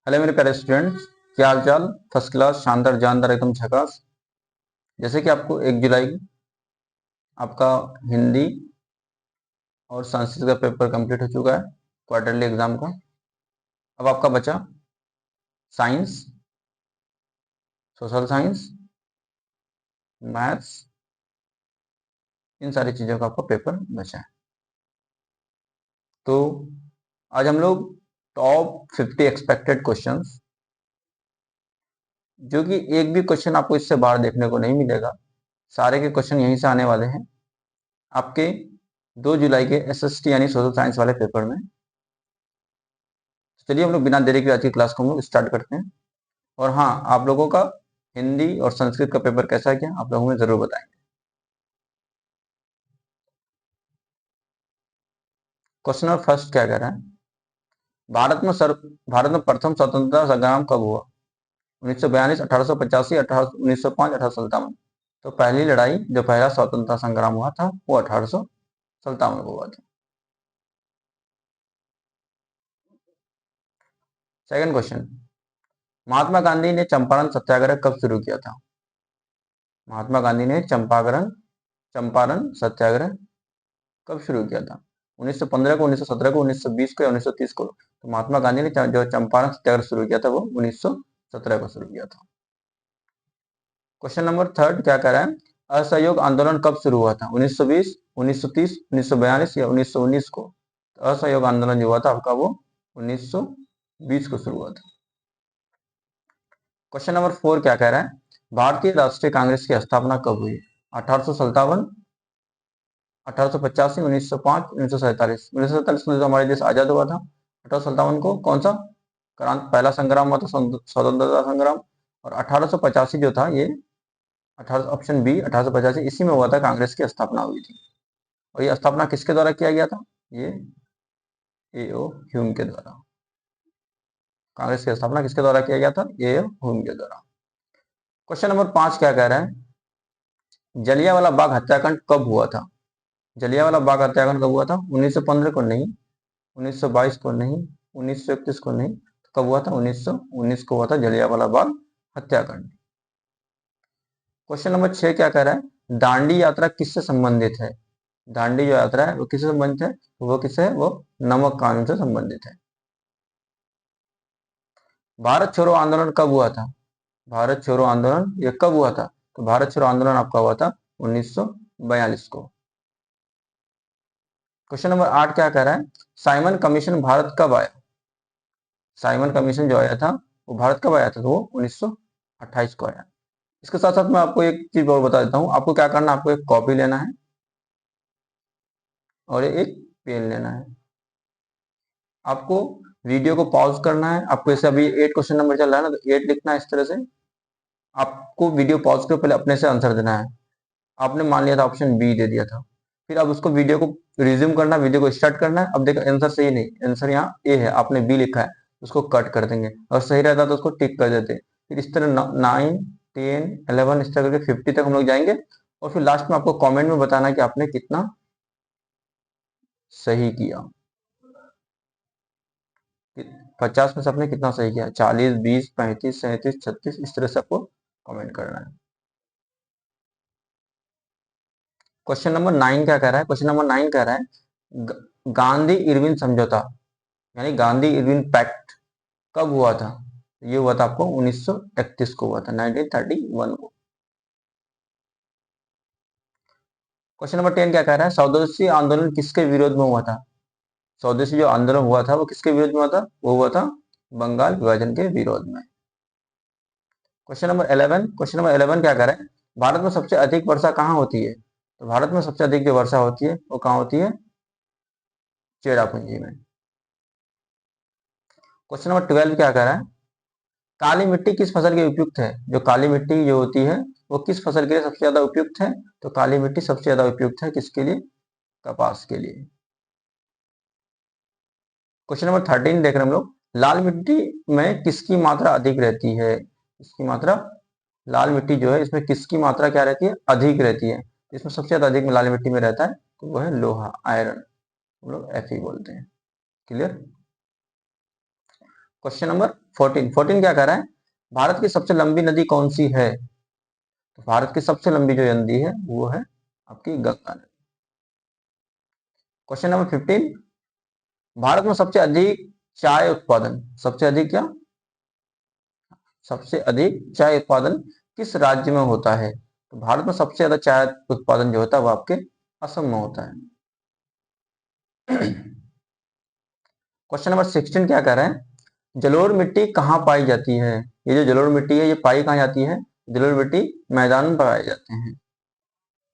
Hello मेरे प्यारे students, क्या हाल चाल। फर्स्ट क्लास, शानदार, जानदार, एकदम झकास। जैसे कि आपको 1 जुलाई आपका हिंदी और संस्कृत का पेपर कंप्लीट हो चुका है, क्वार्टरली एग्जाम का। अब आपका बचा साइंस, सोशल साइंस, मैथ्स, इन सारी चीज़ों का आपका पेपर बचा है। तो आज हम लोग टॉप 50 एक्सपेक्टेड क्वेश्चंस, जो कि एक भी क्वेश्चन आपको इससे बाहर देखने को नहीं मिलेगा, सारे के क्वेश्चन यहीं से आने वाले हैं आपके 2 जुलाई के एसएसटी यानी सोशल साइंस वाले पेपर में। चलिए हम लोग बिना देरी के आज की क्लास को हम लोग स्टार्ट करते हैं। और हाँ, आप लोगों का हिंदी और संस्कृत का पेपर कैसा है क्या आप लोगों में जरूर बताएंगे। क्वेश्चन नंबर फर्स्ट क्या कह रहा है, भारत में प्रथम स्वतंत्रता संग्राम कब हुआ? 1942, 1885, 1905, 1857। तो पहली लड़ाई, जो पहला स्वतंत्रता संग्राम हुआ था, वो 1857 को हुआ था। सेकंड क्वेश्चन, महात्मा गांधी ने चंपारण सत्याग्रह कब शुरू किया था? महात्मा गांधी ने चंपारण सत्याग्रह कब शुरू किया था? 1915 को, 1917 को, 1920 को या 1930 को? तो महात्मा गांधी ने जो चंपारण सत्याग्रह शुरू किया था वो 1917 को शुरू किया था। क्वेश्चन नंबर थर्ड क्या कह रहा है, असहयोग आंदोलन कब शुरू हुआ था? 1920, 1930, 1942 या 1919 को? तो असहयोग आंदोलन जो हुआ था आपका वो 1920 को शुरू हुआ था। क्वेश्चन नंबर 4 क्या कह रहा है, भारतीय राष्ट्रीय कांग्रेस की स्थापना कब हुई? 1857, 1885, 1905, 1947। 1947 में जो हमारे देश आजाद हुआ था, 1857 को कौन सा पहला संग्राम हुआ था, स्वतंत्रता संग्राम। और 1885 जो था ये 18 ऑप्शन बी 1885, इसी में हुआ था कांग्रेस की स्थापना हुई थी। और ये स्थापना किसके द्वारा किया गया था? ये ए.ओ. ह्यूम के द्वारा। कांग्रेस की स्थापना किसके द्वारा किया गया था? ए.ओ. ह्यूम के द्वारा। क्वेश्चन नंबर 5 क्या कह रहा है, जलियांवाला बाग हत्याकांड कब हुआ था? जलियांवाला बाग हत्याकांड कब हुआ था? 1915 को नहीं, 1922 को नहीं, 1931 को नहीं, तो कब हुआ था? 1919 को हुआ था जलियांवाला बाग हत्याकांड। क्वेश्चन नंबर 6 क्या कह रहा है, दांडी यात्रा किससे संबंधित है? दांडी जो यात्रा है वो किससे संबंधित है? वो किससे है? वो नमक कानून से संबंधित है। भारत छोड़ो आंदोलन कब हुआ था? भारत छोड़ो आंदोलन ये कब हुआ था? तो भारत छोड़ो आंदोलन आपका हुआ था 1942 को। क्वेश्चन नंबर 8 क्या कह रहा है, साइमन कमीशन भारत कब आया? साइमन कमीशन जो आया था वो भारत कब आया था? तो वो 1928 को आया। इसके साथ साथ मैं आपको एक चीज और बता देता हूँ, आपको क्या करना है, आपको एक कॉपी लेना है और एक पेन लेना है। आपको वीडियो को पॉज करना है, आपको जैसे अभी 8 क्वेश्चन नंबर चल रहा है ना, तो 8 लिखना है इस तरह से। आपको वीडियो पॉज कर पहले अपने से आंसर देना है। आपने मान लिया था ऑप्शन बी दे दिया था, फिर अब उसको वीडियो को रिज्यूम करना है, वीडियो को स्टार्ट करना है। अब देखो आंसर सही नहीं, आंसर यहाँ ए है, आपने बी लिखा है, उसको कट कर देंगे और सही रहता तो उसको टिक कर देते। फिर इस तरह 9, 10, 11 इस तरह करके 50 तक हम लोग जाएंगे और फिर लास्ट में आपको कमेंट में बताना है कि आपने कितना सही किया। 50 में से आपने कितना सही किया, 40, 20, 35, 37, 36, इस तरह से आपको कमेंट करना है। क्वेश्चन नंबर 9 क्या कह रहा है, क्वेश्चन नंबर 9 कह रहा है गांधी इरविन समझौता यानी गांधी इरविन पैक्ट कब हुआ था? ये हुआ था आपको 1931 को हुआ था, 1931 को। क्वेश्चन नंबर 10 क्या कह रहा है, स्वदेशी आंदोलन किसके विरोध में हुआ था? स्वदेशी जो आंदोलन हुआ था वो किसके विरोध में हुआ था? वो हुआ था बंगाल विभाजन के विरोध में। क्वेश्चन नंबर 11 क्या कह रहा है, भारत में सबसे अधिक वर्षा कहाँ होती है? तो भारत में सबसे अधिक जो वर्षा होती है वो कहाँ होती है? चेरापूंजी में। क्वेश्चन नंबर 12 क्या कह रहा है, काली मिट्टी किस फसल के उपयुक्त है? जो काली मिट्टी जो होती है वो किस फसल के लिए सबसे ज्यादा उपयुक्त है? तो काली मिट्टी सबसे ज्यादा उपयुक्त है किसके लिए? कपास के लिए। क्वेश्चन नंबर 13 देख रहे हैं हम लोग, लाल मिट्टी में किसकी मात्रा अधिक रहती है? इसकी मात्रा, लाल मिट्टी जो है इसमें किसकी मात्रा क्या रहती है? अधिक रहती है। इसमें सबसे ज्यादा अधिक में लाल मिट्टी में रहता है तो वो है लोहा, आयरन, हम लोग Fe बोलते हैं। क्लियर। क्वेश्चन नंबर 14 क्या कह रहा है, भारत की सबसे लंबी नदी कौन सी है? तो भारत की सबसे लंबी जो नदी है वो है आपकी गंगा नदी। क्वेश्चन नंबर 15, भारत में सबसे अधिक चाय उत्पादन, सबसे अधिक क्या, सबसे अधिक चाय उत्पादन किस राज्य में होता है? तो भारत में सबसे ज्यादा चाय उत्पादन जो होता है वो आपके असम में होता है। क्वेश्चन नंबर 16 क्या कह रहा है, जलोढ़ मिट्टी कहाँ पाई जाती है? ये जो जलोढ़ मिट्टी है ये पाई कहाँ जाती है? जलोढ़ मिट्टी मैदान में पाए जाते हैं,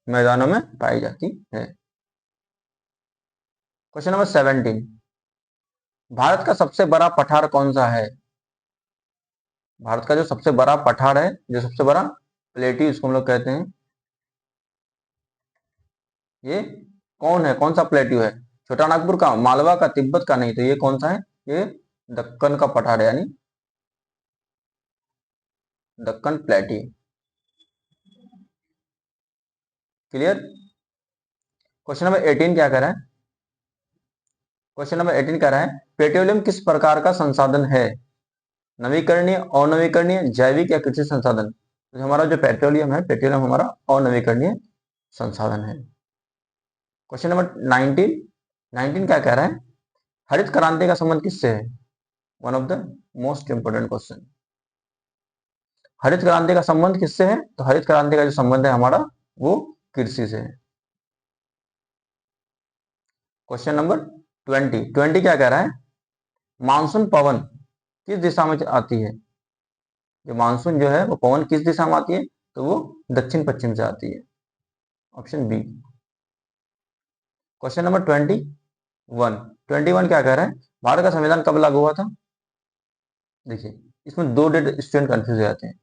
मैदानों में पाई जाती है। क्वेश्चन नंबर 17, भारत का सबसे बड़ा पठार कौन सा है? भारत का जो सबसे बड़ा पठार है, जो सबसे बड़ा प्लेट्यू इसको हम लोग कहते हैं, ये कौन है, कौन सा प्लेट्यू है? छोटा नागपुर का, मालवा का, तिब्बत का? नहीं, तो ये कौन सा है, ये दक्कन का पठार है, यानी Deccan plateau. Clear. Question number 18 क्या कर रहा है, क्वेश्चन नंबर 18 कह रहा है, पेट्रोलियम किस प्रकार का संसाधन है? नवीकरणीय, अनवीकरणीय, जैविक या कृषि संसाधन? तो हमारा जो पेट्रोलियम है, पेट्रोलियम हमारा अनवीकरणीय संसाधन है। क्वेश्चन नंबर 19, 19 क्या कह रहा है, हरित क्रांति का संबंध किससे है? One of the most important question. हरित क्रांति का संबंध किससे है? तो हरित क्रांति का जो संबंध है हमारा वो कृषि से है। क्वेश्चन नंबर 20, 20 क्या कह रहा है, मानसून पवन किस दिशा में आती है? जो मानसून जो है वो पवन किस दिशा में आती है? तो वो दक्षिण पश्चिम से आती है, ऑप्शन बी। क्वेश्चन नंबर 21, 21 क्या कह रहा है, भारत का संविधान कब लागू हुआ था? देखिए इसमें दो डेट स्टूडेंट कंफ्यूज हो जाते हैं।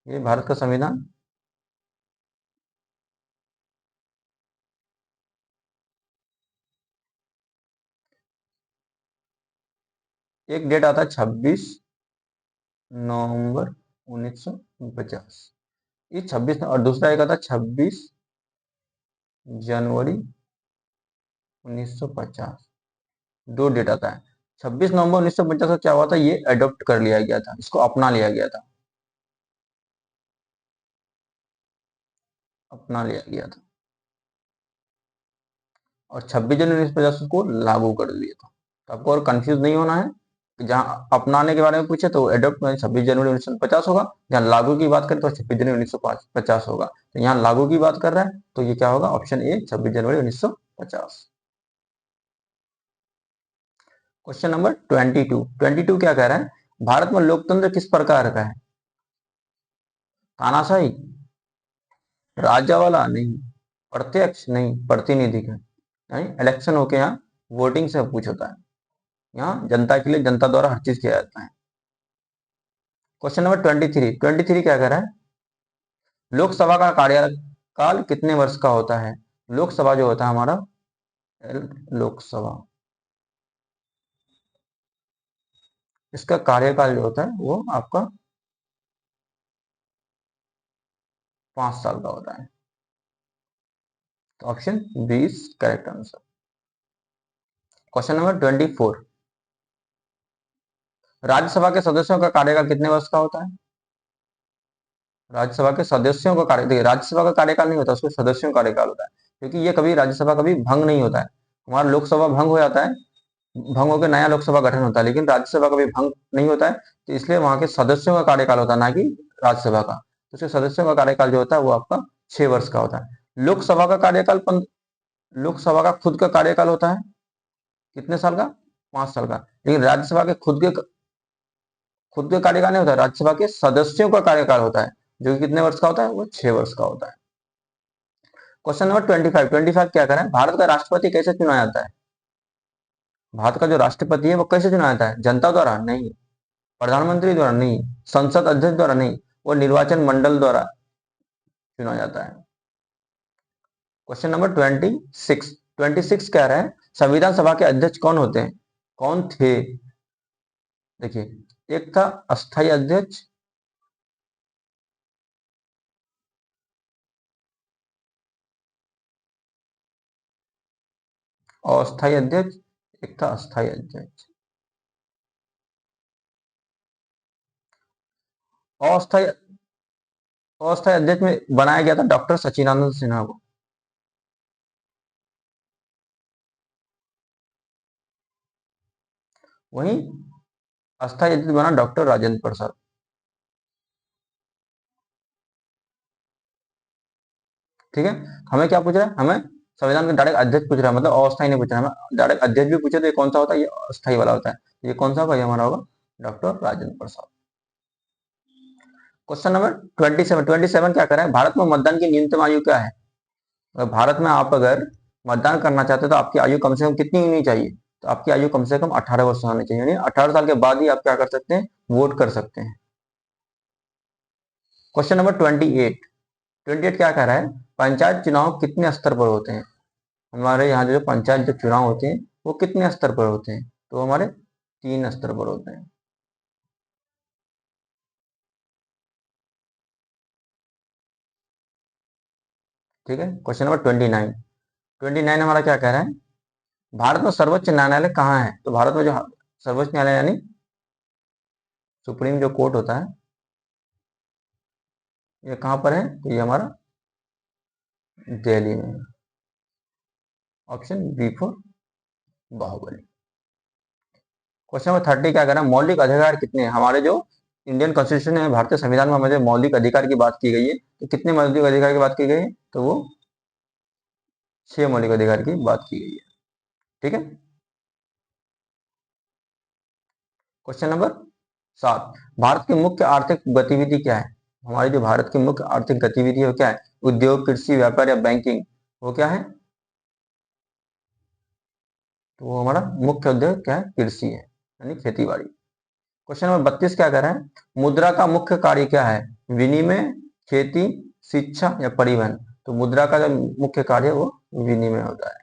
ये भारत का संविधान एक डेट आता है 26 नवंबर 1950, ये 26, और दूसरा एक आता है 26 जनवरी 1950, दो डेट आता है। 26 नवंबर 1950 का क्या हुआ था, ये अडॉप्ट कर लिया गया था, इसको अपना लिया गया था, अपना लिया गया था, और 26 जनवरी 1950 को लागू कर दिया था। तो आपको और कंफ्यूज नहीं होना है कि जहाँ अपनाने के बारे में पूछे तो एडॉप्ट में 26 जनवरी 1950 होगा, जहाँ लागू की बात करें तो 26 जनवरी 1950 होगा। तो यहाँ लागू की बात कर रहा है तो ये क्या होगा, option A 26 January 1950। Question number 22, 22 क्या कह रहा है, भारत में लोकतंत्र किस प्रकार का है? तानाशाही, राज्य वाला नहीं, प्रत्यक्ष नहीं, प्रतिनिधि का, यानी इलेक्शन होके यहाँ वोटिंग से पूछ होता है, यहाँ जनता के लिए जनता द्वारा हर चीज किया जाता है। क्वेश्चन नंबर 23, 23 क्या कह रहा है, लोकसभा का कार्यकाल कितने वर्ष का होता है? लोकसभा जो होता है हमारा, लोकसभा, इसका कार्यकाल जो होता है वो आपका 5 साल का होता है, तो option 20 correct answer. Question number 24, Rajya Sabha के सदस्यों का कार्यकाल कितने वर्ष का होता है? राज्यसभा के सदस्यों का कार्य, देखिए राज्यसभा का कार्यकाल नहीं होता, उसके सदस्यों का कार्यकाल होता है, क्योंकि ये कभी राज्यसभा कभी भंग नहीं होता है। हमारा लोकसभा भंग हो जाता है, भंग होकर नया लोकसभा गठन होता है, लेकिन राज्यसभा कभी भंग नहीं होता है, तो इसलिए वहां के सदस्यों का कार्यकाल होता है, ना कि राज्यसभा का। तो उसके सदस्यों का कार्यकाल जो होता है वो आपका 6 वर्ष का होता है। लोकसभा का कार्यकाल, लोकसभा का खुद का कार्यकाल होता है कितने साल का, 5 साल का, लेकिन राज्यसभा के खुद के कार्यकाल नहीं होता है, राज्यसभा के सदस्यों का कार्यकाल होता है, जो कि कितने वर्ष का होता है, वो 6 वर्ष का होता है। क्वेश्चन नंबर 25, 25 क्या करें, भारत का राष्ट्रपति कैसे चुना जाता है? भारत का जो राष्ट्रपति है वो कैसे चुना जाता है, जनता द्वारा नहीं, प्रधानमंत्री द्वारा नहीं, संसद अध्यक्ष द्वारा नहीं, वो निर्वाचन मंडल द्वारा चुना जाता है। क्वेश्चन नंबर 26, 26 कह रहा है, संविधान सभा के अध्यक्ष कौन होते हैं, कौन थे? देखिए एक था अस्थायी अध्यक्ष, अस्थायी अध्यक्ष, एक था अस्थायी अध्यक्ष। अस्थायी अस्थायी अध्यक्ष में बनाया गया था डॉक्टर सचिदानंद सिन्हा को। वहीं अस्थायी अध्यक्ष बना डॉक्टर राजेंद्र प्रसाद। ठीक है, हमें क्या पूछ रहा है, हमें संविधान का डायरेक्ट अध्यक्ष पूछ रहा है, मतलब अस्थायी नहीं पूछ रहा है, हमें डायरेक्ट अध्यक्ष भी पूछे तो ये कौन सा होता है, ये अस्थायी वाला होता है। ये कौन सा होगा, ये हमारा होगा doctor Rajendra Prasad. Question number 27 क्या करें, भारत में मतदान की न्यूनतम आयु क्या है। भारत में आप अगर मतदान करना चाहते हो तो आपकी आयु कम से कम कितनी होनी चाहिए, तो आपकी आयु कम से कम 18 वर्ष होनी चाहिए, यानी 18 साल के बाद ही आप क्या कर सकते हैं, वोट कर सकते हैं। क्वेश्चन नंबर 28 क्या कह रहा है, पंचायत चुनाव कितने स्तर पर होते हैं। हमारे यहाँ जो पंचायत जो चुनाव होते हैं वो कितने स्तर पर होते हैं, तो हमारे 3 स्तर पर होते हैं। ठीक है, क्वेश्चन नंबर 29 हमारा क्या कह रहा है, भारत में सर्वोच्च न्यायालय कहाँ है, तो भारत में जो सर्वोच्च न्यायालय यानी सुप्रीम जो कोर्ट होता है ये कहाँ पर है, तो ये हमारा दिल्ली में है। Option B for Baahubali. Question number 30 क्या कह रहा है, मौलिक अधिकार कितने हैं, हमारे जो इंडियन कॉन्स्टिट्यूशन है, भारतीय संविधान में हमें मौलिक अधिकार की बात की गई है, तो कितने मौलिक अधिकार की बात की गई है, तो वो 6 मौलिक अधिकार की बात की गई है। ठीक है, क्वेश्चन नंबर 7, भारत की मुख्य आर्थिक गतिविधि क्या है, हमारी जो भारत की मुख्य आर्थिक गतिविधि है वो क्या है, उद्योग, कृषि, व्यापार या बैंकिंग, वो क्या है, तो वो हमारा मुख्य उद्योग क्या है, कृषि है, यानी खेती बाड़ी। क्वेश्चन नंबर 32 क्या कर रहा है, मुद्रा का मुख्य कार्य क्या है, विनिमय, खेती, शिक्षा या परिवहन, तो मुद्रा का जो मुख्य कार्य है वो विनिमय होता है।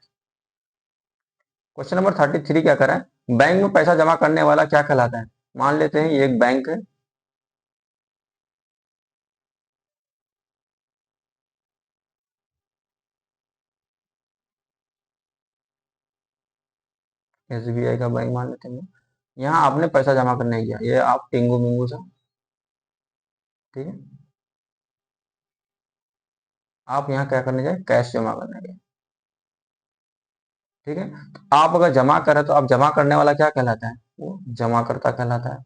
क्वेश्चन नंबर 33 क्या कर रहा है, बैंक में पैसा जमा करने वाला क्या कहलाता है, मान लेते हैं ये एक बैंक है, SBI का बैंक मान लेते हैं, यहाँ आपने पैसा जमा करने गया, ये आप टिंगू मिंगू सा, ठीक है, आप यहाँ क्या करने जाए, कैश जमा करने गए। ठीक है, तो आप अगर जमा करें तो आप जमा करने वाला क्या कहलाता है, वो जमा करता कहलाता है।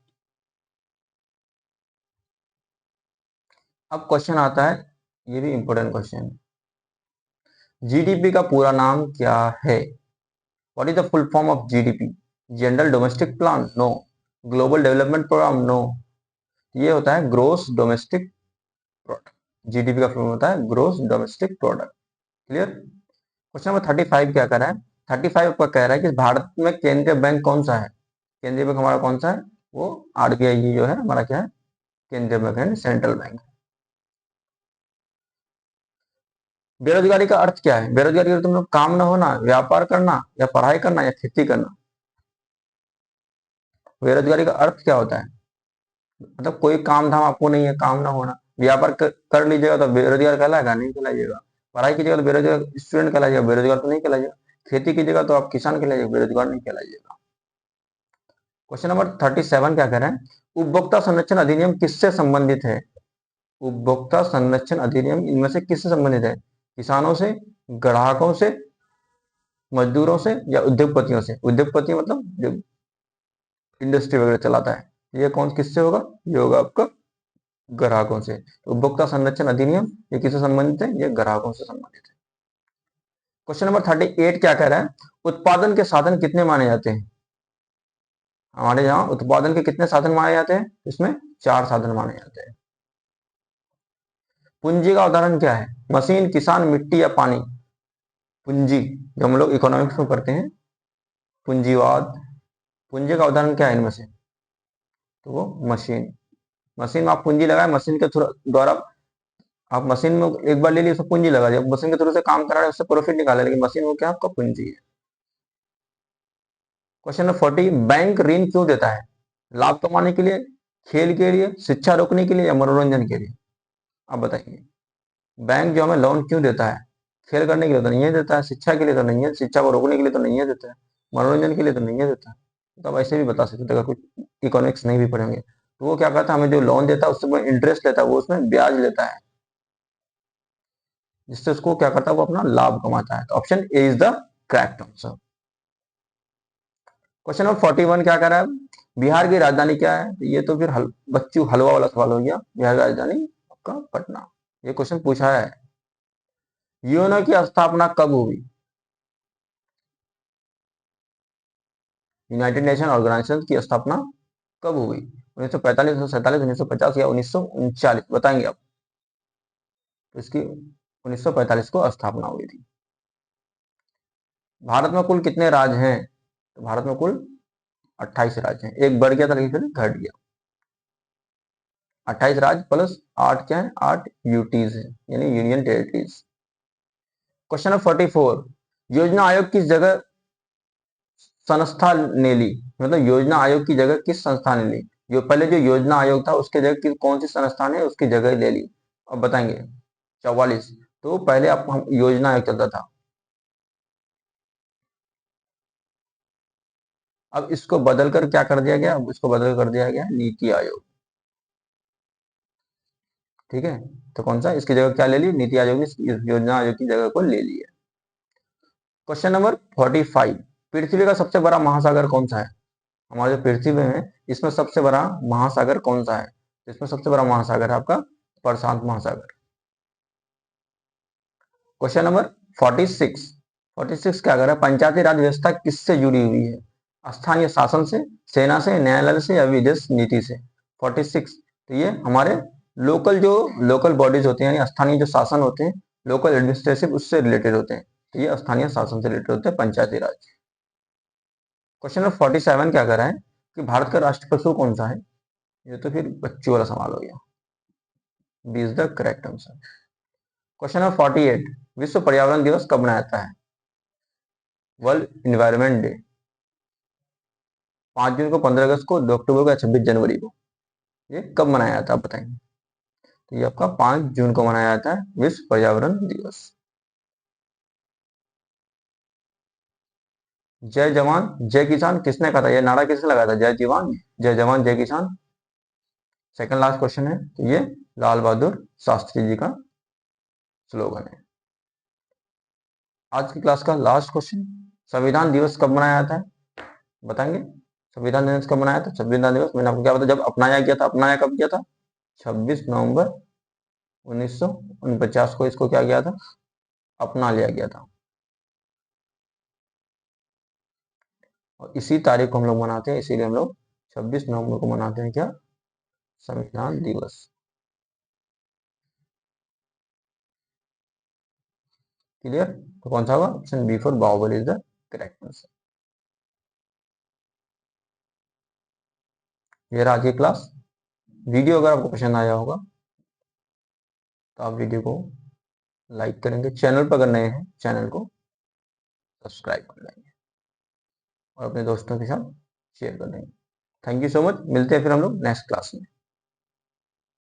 अब क्वेश्चन आता है, ये भी इंपॉर्टेंट क्वेश्चन है, जीडीपी का पूरा नाम क्या है, what is the full form of GDP, general domestic plan, no, global development programme, no, ये होता है ग्रोस डोमेस्टिक प्रोडक्ट। जीडीपी का फॉर्म होता है gross domestic product. Clear. Question number 35 क्या कर रहा है, 35 पर कह रहा है कि भारत में केंद्रीय बैंक कौन सा है, केंद्रीय बैंक हमारा कौन सा है, वो आरबीआई जो है हमारा क्या है, केंद्रीय बैंक है, सेंट्रल बैंक। बेरोजगारी का अर्थ क्या है, बेरोजगारी का तुम लोग काम ना होना, व्यापार करना या पढ़ाई करना या खेती करना। बेरोजगारी का अर्थ क्या होता है, मतलब कोई काम धाम आपको नहीं है, काम ना होना, व्यापार कर लीजिएगा तो बेरोजगार कहलाएगा, नहीं कहलाइएगा, पढ़ाई कीजिएगा तो बेरोजगार स्टूडेंट कहलाइएगा, बेरोजगार तो नहीं कहलाइएगा, खेती कीजिएगा तो आप किसान कहलाइएगा, बेरोजगार नहीं कहलाइएगा। क्वेश्चन नंबर 37 क्या कह रहे हैं, उपभोक्ता संरक्षण अधिनियम किससे संबंधित है, उपभोक्ता संरक्षण अधिनियम इनमें से किससे संबंधित है, किसानों से, ग्राहकों से, मजदूरों से या उद्योगपतियों से, उद्योगपति मतलब जो इंडस्ट्री वगैरह चलाता है, ये कौन किससे होगा, ये होगा आपका ग्राहकों से। तो उपभोक्ता संरक्षण अधिनियम ये किससे संबंधित है, ये ग्राहकों से संबंधित है। क्वेश्चन नंबर 38 क्या कह रहा है, उत्पादन के साधन कितने माने जाते हैं, हमारे यहाँ उत्पादन के कितने साधन माने जाते हैं, इसमें 4 साधन माने जाते हैं। पूंजी का उदाहरण क्या है, मशीन, किसान, मिट्टी या पानी। पूंजी जो हम लोग इकोनॉमिक्स में पढ़ते हैं, पूंजीवाद, पूंजी का उदाहरण क्या है इनमें से, तो वो मशीन, मशीन में आप पूंजी लगाए, मशीन के द्वारा आप मशीन में एक बार ले लिए उसमें पूंजी लगा दिया, मशीन के थ्रू से काम करा रहे उससे प्रॉफिट निकाले, लेकिन मशीन वो क्या आपका पूंजी है। क्वेश्चन नंबर 40, बैंक ऋण क्यों देता है, लाभ कमाने के लिए, खेल के लिए, शिक्षा रोकने के लिए या मनोरंजन के लिए, आप बताइए। बैंक जो हमें लोन क्यों देता है, खेल करने के लिए तो नहीं है देता है, शिक्षा के लिए तो नहीं है, शिक्षा को रोकने के लिए तो नहीं है देता है, मनोरंजन के लिए तो नहीं है देता है, तो आप ऐसे भी बता सकते अगर कुछ इकोनॉमिक्स नहीं भी पढ़ेंगे, तो वो क्या करता है, हमें जो लोन देता है उससे वो इंटरेस्ट लेता है, वो उसमें ब्याज लेता है, जिससे उसको क्या करता है, वो अपना लाभ कमाता है। तो option A is the correct answer. Question number 41 क्या कर रहा है, बिहार की राजधानी क्या है? तो ये तो फिर बच्चू हलवा वाला सवाल हो गया। बिहार की राजधानी आपका पटना। ये क्वेश्चन पूछा है। यूएनओ की स्थापना कब हुई? यूनाइटेड नेशन ऑर्गेनाइजेशन की स्थापना कब हुई? 1945, 1947, 1950 या 1939? बताएंगे आप। तो इसकी 1945 को स्थापना हुई थी। भारत में कुल कितने राज्य हैं? तो भारत में कुल 28 राज्य हैं। एक बढ़ गया था लेकिन फिर घट गया। 28 राज्य प्लस 8 क्या है, 8 यूटीज है, यानी यूनियन टेरिटरीज। क्वेश्चन नंबर 44, योजना आयोग किस जगह संस्था ने ली? मतलब योजना आयोग की जगह किस संस्था ने ली? जो पहले जो योजना आयोग था उसके जगह कौन सी संस्था ने उसकी जगह ले ली? अब बताएंगे। 44। तो पहले आप हम योजना आयोग चलता था, अब इसको बदलकर क्या कर दिया गया, अब इसको बदल कर दिया गया नीति आयोग। ठीक है, तो कौन सा इसकी जगह क्या ले ली, नीति आयोग ने योजना आयोग की जगह को ले लिया। क्वेश्चन नंबर 45, पृथ्वी का सबसे बड़ा महासागर कौन सा है? हमारे जो पृथ्वी है इसमें सबसे बड़ा महासागर कौन सा है? इसमें सबसे बड़ा महासागर है आपका प्रशांत महासागर। क्वेश्चन नंबर 46, 46 क्या कर रहा है, पंचायती राज व्यवस्था किससे जुड़ी हुई है? स्थानीय शासन से, सेना से, न्यायालय से या विदेश नीति से? 46, तो ये हमारे लोकल बॉडीज होते हैं, यानी स्थानीय जो शासन होते हैं, लोकल एडमिनिस्ट्रेटिव, उससे रिलेटेड होते हैं। तो ये स्थानीय शासन से रिलेटेड होते हैं पंचायती राज। क्वेश्चन नंबर 47 क्या कर रहा है कि भारत का राष्ट्र पशु कौन सा है? ये तो फिर बच्चों वाला सवाल हो गया। B is the correct answer. Question number 48, विश्व पर्यावरण दिवस कब मनाया जाता है? World environment day. 5 जून को, 15 अगस्त को, 2 अक्टूबर को या 26 जनवरी को? ये कब मनाया जाता है आप बताएंगे। तो ये आपका 5 जून को मनाया जाता है विश्व पर्यावरण दिवस। जय जवान जय किसान किसने कहा था, यह नारा किसने लगाया था, जय जवान जय किसान? सेकंड लास्ट क्वेश्चन है, तो ये लाल बहादुर शास्त्री जी का स्लोगन है। आज की क्लास का लास्ट क्वेश्चन, संविधान दिवस कब मनाया जाता है? बताएंगे। संविधान दिवस कब मनाया था? संविधान दिवस मैंने आपको क्या बताया, जब अपनाया गया था। अपनाया कब किया था? 26 नवंबर 1949 को इसको क्या किया था, अपना लिया गया था। और इसी तारीख को हम लोग मनाते हैं, इसीलिए हम लोग 26 नवंबर को मनाते हैं क्या, संविधान दिवस। क्लियर? तो कौन सा होगा, option B for Baahubali is the correct answer. ये रहा आज की क्लास। वीडियो अगर आपको पसंद आया होगा तो आप वीडियो को लाइक करेंगे, चैनल पर अगर नए हैं चैनल को सब्सक्राइब कर लेंगे और अपने दोस्तों के साथ शेयर कर देंगे। थैंक यू सो मच, मिलते हैं फिर हम लोग नेक्स्ट क्लास में।